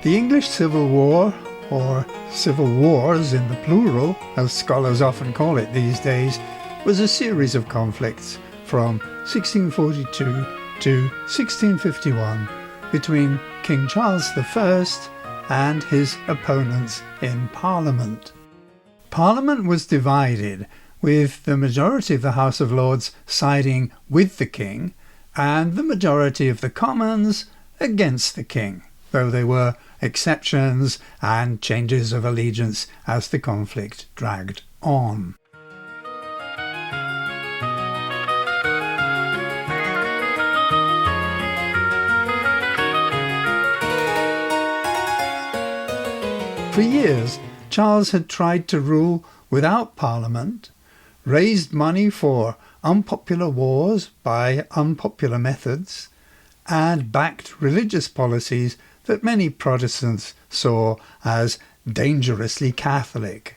The English Civil War, or Civil Wars in the plural, as scholars often call it these days, was a series of conflicts from 1642 to 1651 between King Charles I and his opponents in Parliament. Parliament was divided, with the majority of the House of Lords siding with the King and the majority of the Commons against the King, though there were exceptions and changes of allegiance as the conflict dragged on. For years, Charles had tried to rule without Parliament, raised money for unpopular wars by unpopular methods, and backed religious policies that many Protestants saw as dangerously Catholic.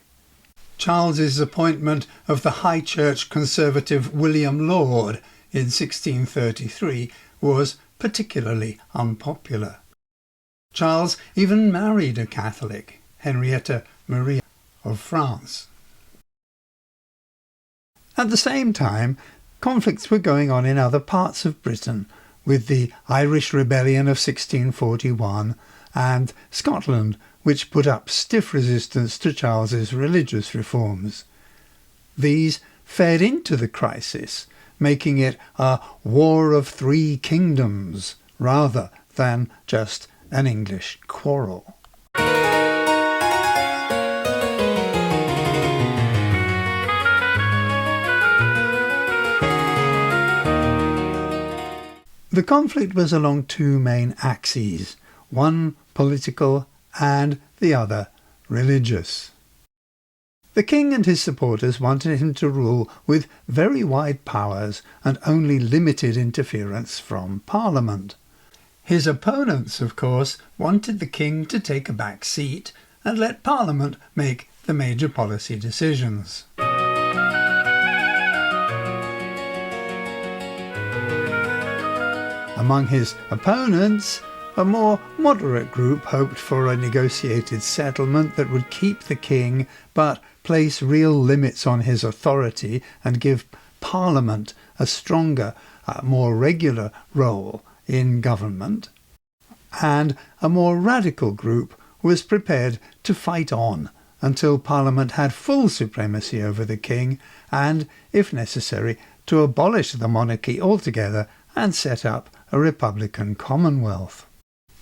Charles's appointment of the High Church conservative William Laud in 1633 was particularly unpopular. Charles even married a Catholic, Henrietta Maria of France. At the same time, conflicts were going on in other parts of Britain, with the Irish Rebellion of 1641 and Scotland, which put up stiff resistance to Charles's religious reforms. These fed into the crisis, making it a war of three kingdoms rather than just an English quarrel. The conflict was along two main axes, one political and the other religious. The king and his supporters wanted him to rule with very wide powers and only limited interference from Parliament. His opponents, of course, wanted the king to take a back seat and let Parliament make the major policy decisions. Among his opponents, a more moderate group hoped for a negotiated settlement that would keep the king but place real limits on his authority and give Parliament a stronger, more regular role in government. And a more radical group was prepared to fight on until Parliament had full supremacy over the king and, if necessary, to abolish the monarchy altogether and set up a republican commonwealth.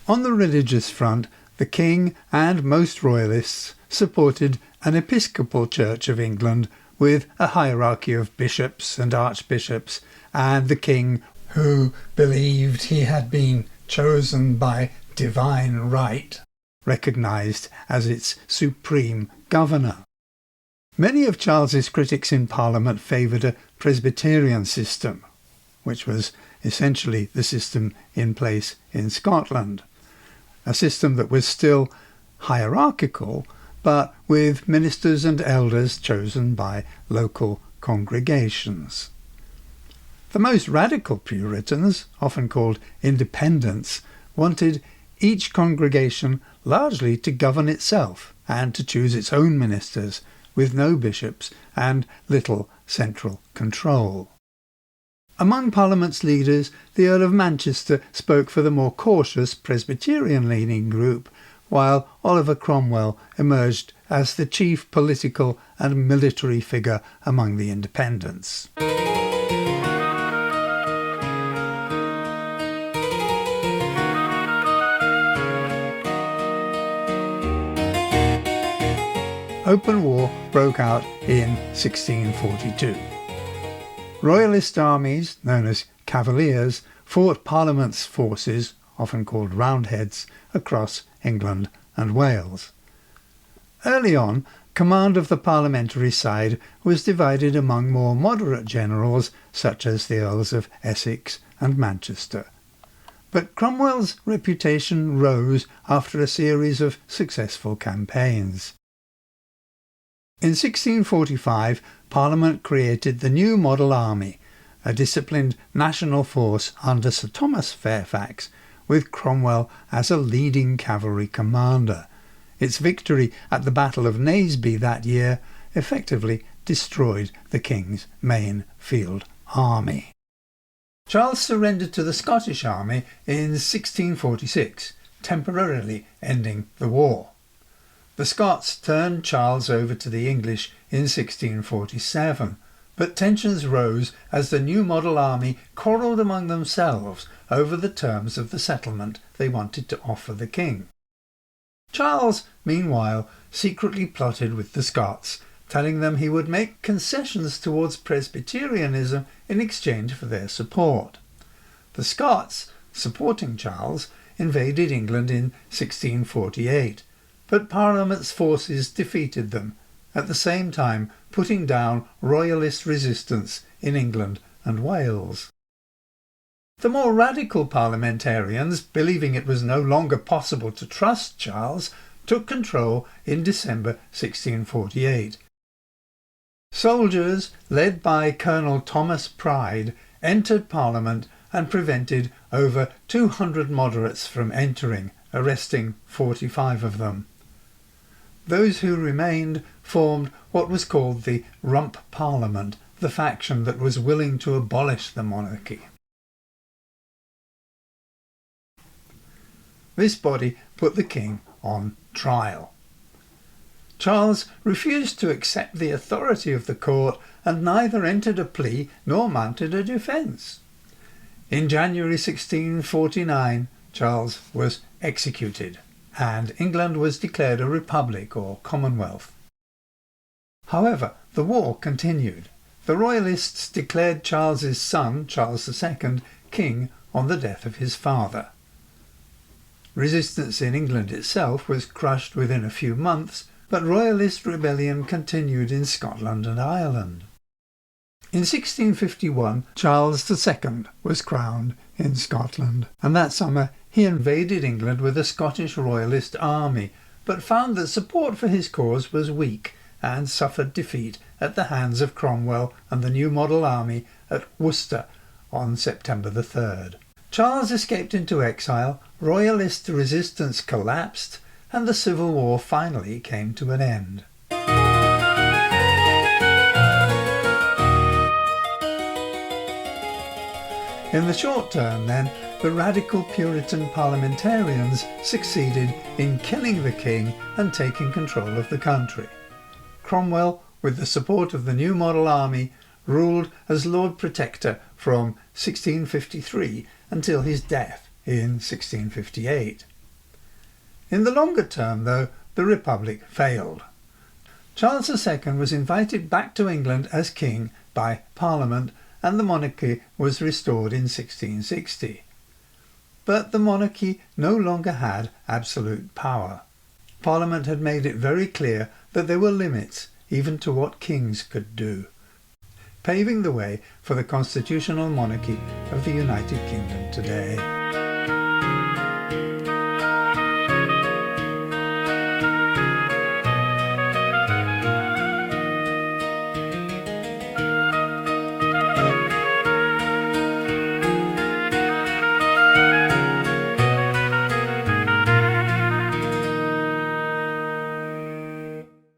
On the religious front, the king and most royalists supported an episcopal church of England with a hierarchy of bishops and archbishops, and the king, who believed he had been chosen by divine right, recognised as its supreme governor. Many of Charles's critics in Parliament favoured a presbyterian system, which was essentially the system in place in Scotland, a system that was still hierarchical, but with ministers and elders chosen by local congregations. The most radical Puritans, often called independents, wanted each congregation largely to govern itself and to choose its own ministers, with no bishops and little central control. Among Parliament's leaders, the Earl of Manchester spoke for the more cautious Presbyterian-leaning group, while Oliver Cromwell emerged as the chief political and military figure among the independents. Open war broke out in 1642. Royalist armies, known as Cavaliers, fought Parliament's forces, often called Roundheads, across England and Wales. Early on, command of the parliamentary side was divided among more moderate generals such as the Earls of Essex and Manchester. But Cromwell's reputation rose after a series of successful campaigns. In 1645, Parliament created the new Model Army, a disciplined national force under Sir Thomas Fairfax, with Cromwell as a leading cavalry commander. Its victory at the Battle of Naseby that year effectively destroyed the king's main field army. Charles surrendered to the Scottish army in 1646, temporarily ending the war. The Scots turned Charles over to the English in 1647, but tensions rose as the new model army quarrelled among themselves over the terms of the settlement they wanted to offer the king. Charles, meanwhile, secretly plotted with the Scots, telling them he would make concessions towards Presbyterianism in exchange for their support. The Scots, supporting Charles, invaded England in 1648, but Parliament's forces defeated them, at the same time putting down royalist resistance in England and Wales. The more radical parliamentarians, believing it was no longer possible to trust Charles, took control in December 1648. Soldiers, led by Colonel Thomas Pride, entered Parliament and prevented over 200 moderates from entering, arresting 45 of them. Those who remained formed what was called the Rump Parliament, the faction that was willing to abolish the monarchy. This body put the king on trial. Charles refused to accept the authority of the court and neither entered a plea nor mounted a defence. In January 1649, Charles was executed, and England was declared a republic or commonwealth. However, the war continued. The Royalists declared Charles's son, Charles II, king on the death of his father. Resistance in England itself was crushed within a few months, but Royalist rebellion continued in Scotland and Ireland. In 1651, Charles II was crowned in Scotland, and that summer he invaded England with a Scottish Royalist army, but found that support for his cause was weak and suffered defeat at the hands of Cromwell and the new model army at Worcester on September 3rd. Charles escaped into exile, Royalist resistance collapsed, and the Civil War finally came to an end. In the short term, then, the radical Puritan parliamentarians succeeded in killing the king and taking control of the country. Cromwell, with the support of the new model army, ruled as Lord Protector from 1653 until his death in 1658. In the longer term, though, the Republic failed. Charles II was invited back to England as king by Parliament, and the monarchy was restored in 1660. But the monarchy no longer had absolute power. Parliament had made it very clear that there were limits even to what kings could do, paving the way for the constitutional monarchy of the United Kingdom today.